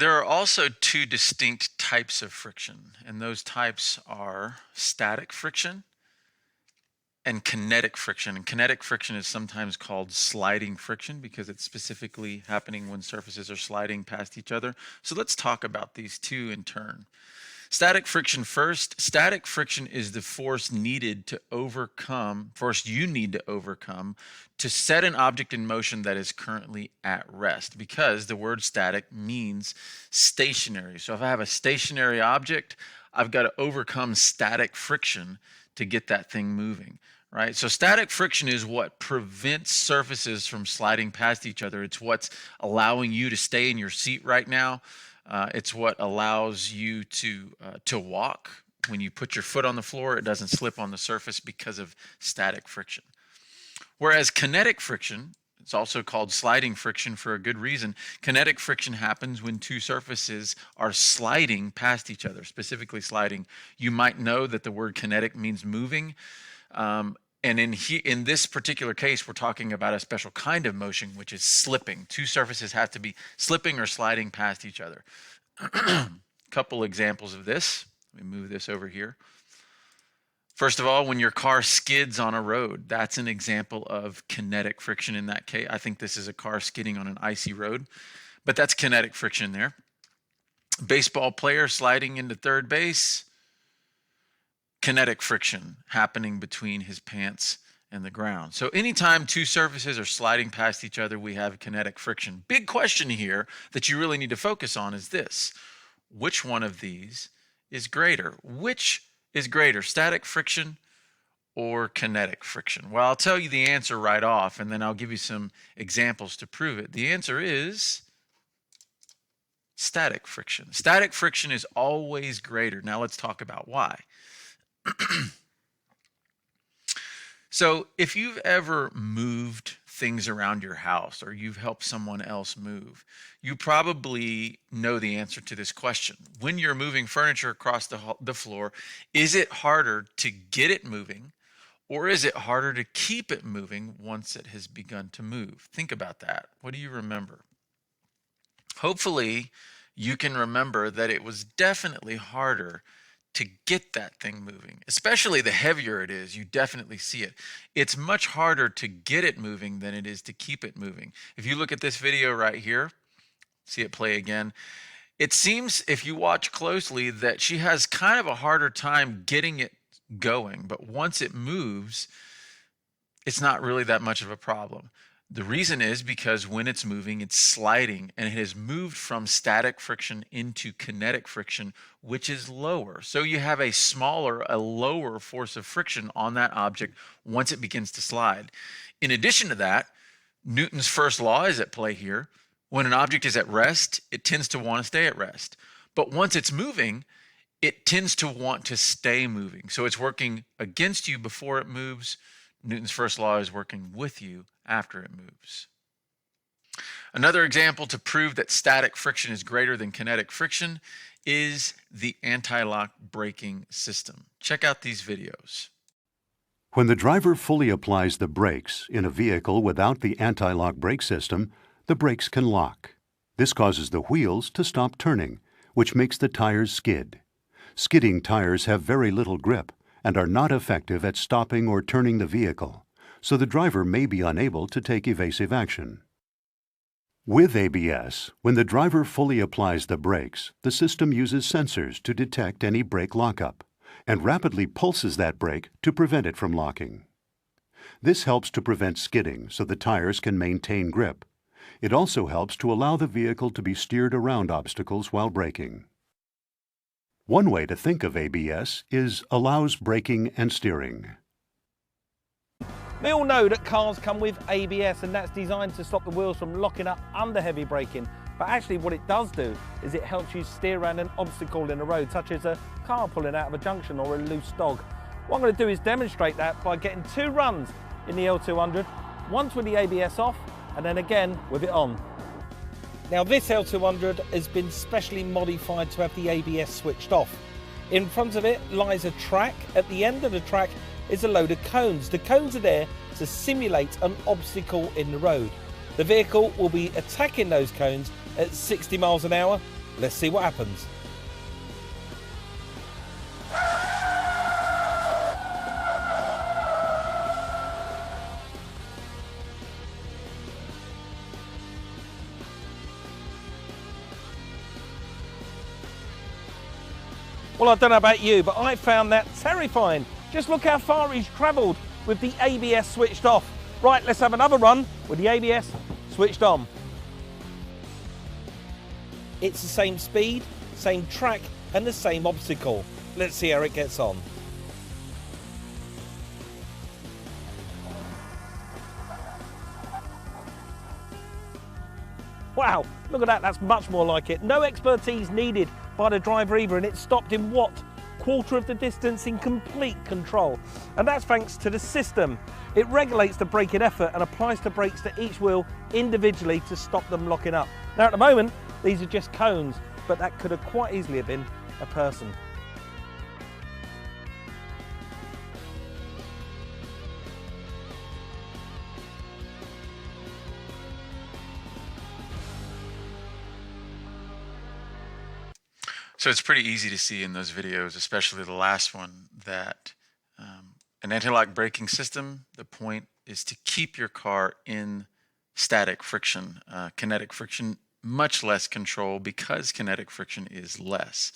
There are also two distinct types of friction, and those types are static friction and kinetic friction. And kinetic friction is sometimes called sliding friction because it's specifically happening when surfaces are sliding past each other. So let's talk about these two in turn. Static friction first. Static friction is the force needed to overcome, force you need to overcome to set an object in motion that is currently at rest, because the word static means stationary. So if I have a stationary object, I've got to overcome static friction to get that thing moving, right? So static friction is what prevents surfaces from sliding past each other. It's what's allowing you to stay in your seat right now. It's what allows you to walk. When you put your foot on the floor, it doesn't slip on the surface because of static friction. Whereas kinetic friction, it's also called sliding friction for a good reason. Kinetic friction happens when two surfaces are sliding past each other, specifically sliding. You might know that the word kinetic means moving. And in this particular case, we're talking about a special kind of motion, which is slipping. Two surfaces have to be slipping or sliding past each other. Couple examples of this. Let me move this over here. First of all, when your car skids on a road, that's an example of kinetic friction in that case. I think this is a car skidding on an icy road, but that's kinetic friction there. Baseball player sliding into third base, kinetic friction happening between his pants and the ground. So anytime two surfaces are sliding past each other, we have kinetic friction. Big question here that you really need to focus on is this: which one of these is greater? Which is greater, static friction or kinetic friction? Well, I'll tell you the answer right off, and then I'll give you some examples to prove it. The answer is static friction. Static friction is always greater. Now let's talk about why. So if you've ever moved things around your house or you've helped someone else move, you probably know the answer to this question. When you're moving furniture across the floor, is it harder to get it moving, or is it harder to keep it moving once it has begun to move? Think about that. What do you remember? Hopefully you can remember that it was definitely harder to get that thing moving, especially the heavier it is. You definitely see it. It's much harder to get it moving than it is to keep it moving. If you look at this video right here, see it play again, it seems, if you watch closely, that she has kind of a harder time getting it going, but once it moves, it's not really that much of a problem. The reason is because when it's moving, it's sliding, and it has moved from static friction into kinetic friction, which is lower. So you have a lower force of friction on that object once it begins to slide. In addition to that, Newton's first law is at play here. When an object is at rest, it tends to want to stay at rest. But once it's moving, it tends to want to stay moving. So it's working against you before it moves. Newton's first law is working with you after it moves. Another example to prove that static friction is greater than kinetic friction is the anti-lock braking system. Check out these videos. When the driver fully applies the brakes in a vehicle without the anti-lock brake system, the brakes can lock. This causes the wheels to stop turning, which makes the tires skid. Skidding tires have very little grip and are not effective at stopping or turning the vehicle, so the driver may be unable to take evasive action. With ABS, when the driver fully applies the brakes, the system uses sensors to detect any brake lockup and rapidly pulses that brake to prevent it from locking. This helps to prevent skidding so the tires can maintain grip. It also helps to allow the vehicle to be steered around obstacles while braking. One way to think of ABS is allows braking and steering. We all know that cars come with ABS, and that's designed to stop the wheels from locking up under heavy braking. But actually what it does do is it helps you steer around an obstacle in the road, such as a car pulling out of a junction or a loose dog. What I'm going to do is demonstrate that by getting 2 runs in the L200, once with the ABS off and then again with it on. Now this L200 has been specially modified to have the ABS switched off. In front of it lies a track. At the end of the track is a load of cones. The cones are there to simulate an obstacle in the road. The vehicle will be attacking those cones at 60 miles an hour. Let's see what happens. Well, I don't know about you, but I found that terrifying. Just look how far he's travelled with the ABS switched off. Right, let's have another run with the ABS switched on. It's the same speed, same track, and the same obstacle. Let's see how it gets on. Wow, look at that, that's much more like it. No expertise needed by the driver either, and it stopped in what? Quarter of the distance in complete control. And that's thanks to the system. It regulates the braking effort and applies the brakes to each wheel individually to stop them locking up. Now at the moment, these are just cones, but that could have quite easily have been a person. So it's pretty easy to see in those videos, especially the last one, that an anti-lock braking system, the point is to keep your car in static friction. Kinetic friction, much less control because kinetic friction is less.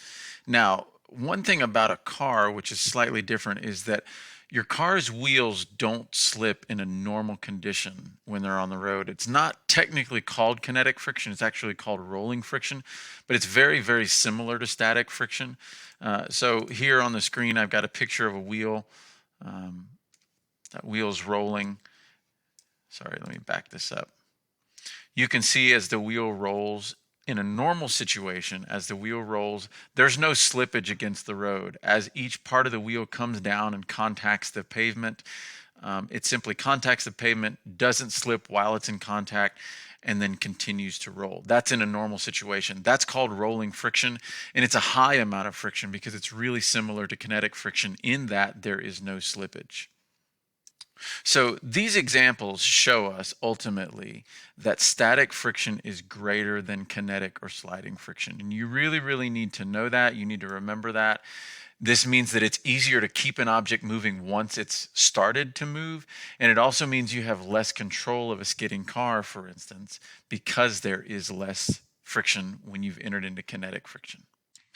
Now, one thing about a car which is slightly different is that your car's wheels don't slip in a normal condition when they're on the road. It's not technically called kinetic friction, it's actually called rolling friction, but it's very, very similar to static friction. So here on the screen, I've got a picture of a wheel. That wheel's rolling. Sorry, let me back this up. You can see as the wheel rolls, in a normal situation, as the wheel rolls, there's no slippage against the road. As each part of the wheel comes down and contacts the pavement, it simply contacts the pavement, doesn't slip while it's in contact, and then continues to roll. That's in a normal situation. That's called rolling friction, and it's a high amount of friction because it's really similar to kinetic friction in that there is no slippage. So these examples show us ultimately that static friction is greater than kinetic or sliding friction. And you really, really need to know that. You need to remember that. This means that it's easier to keep an object moving once it's started to move. And it also means you have less control of a skidding car, for instance, because there is less friction when you've entered into kinetic friction.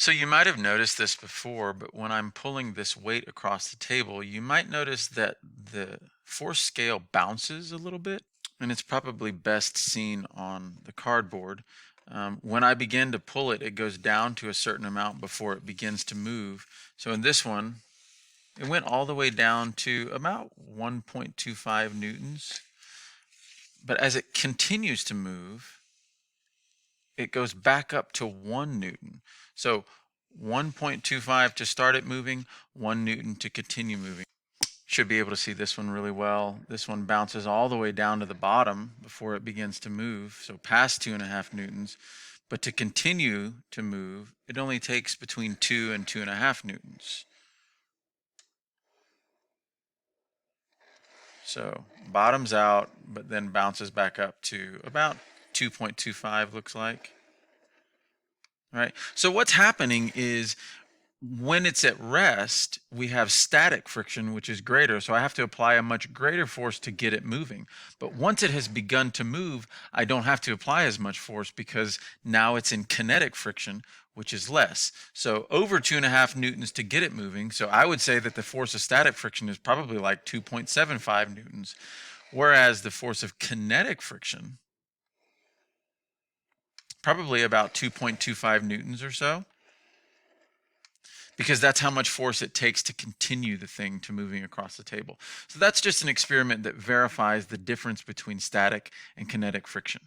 So you might have noticed this before, but when I'm pulling this weight across the table, you might notice that the force scale bounces a little bit, and it's probably best seen on the cardboard. When I begin to pull it, it goes down to a certain amount before it begins to move. So in this one, it went all the way down to about 1.25 newtons. But as it continues to move, it goes back up to 1 newton. So 1.25 to start it moving, 1 newton to continue moving. Should be able to see this one really well. This one bounces all the way down to the bottom before it begins to move, so past 2.5 newtons. But to continue to move, it only takes between 2 and 2.5 newtons. So bottoms out, but then bounces back up to about 2.25 looks like. All right. So what's happening is when it's at rest, we have static friction, which is greater. So I have to apply a much greater force to get it moving. But once it has begun to move, I don't have to apply as much force because now it's in kinetic friction, which is less. So over 2.5 newtons to get it moving. So I would say that the force of static friction is probably like 2.75 newtons, whereas the force of kinetic friction, probably about 2.25 newtons or so, because that's how much force it takes to continue the thing to moving across the table. So that's just an experiment that verifies the difference between static and kinetic friction.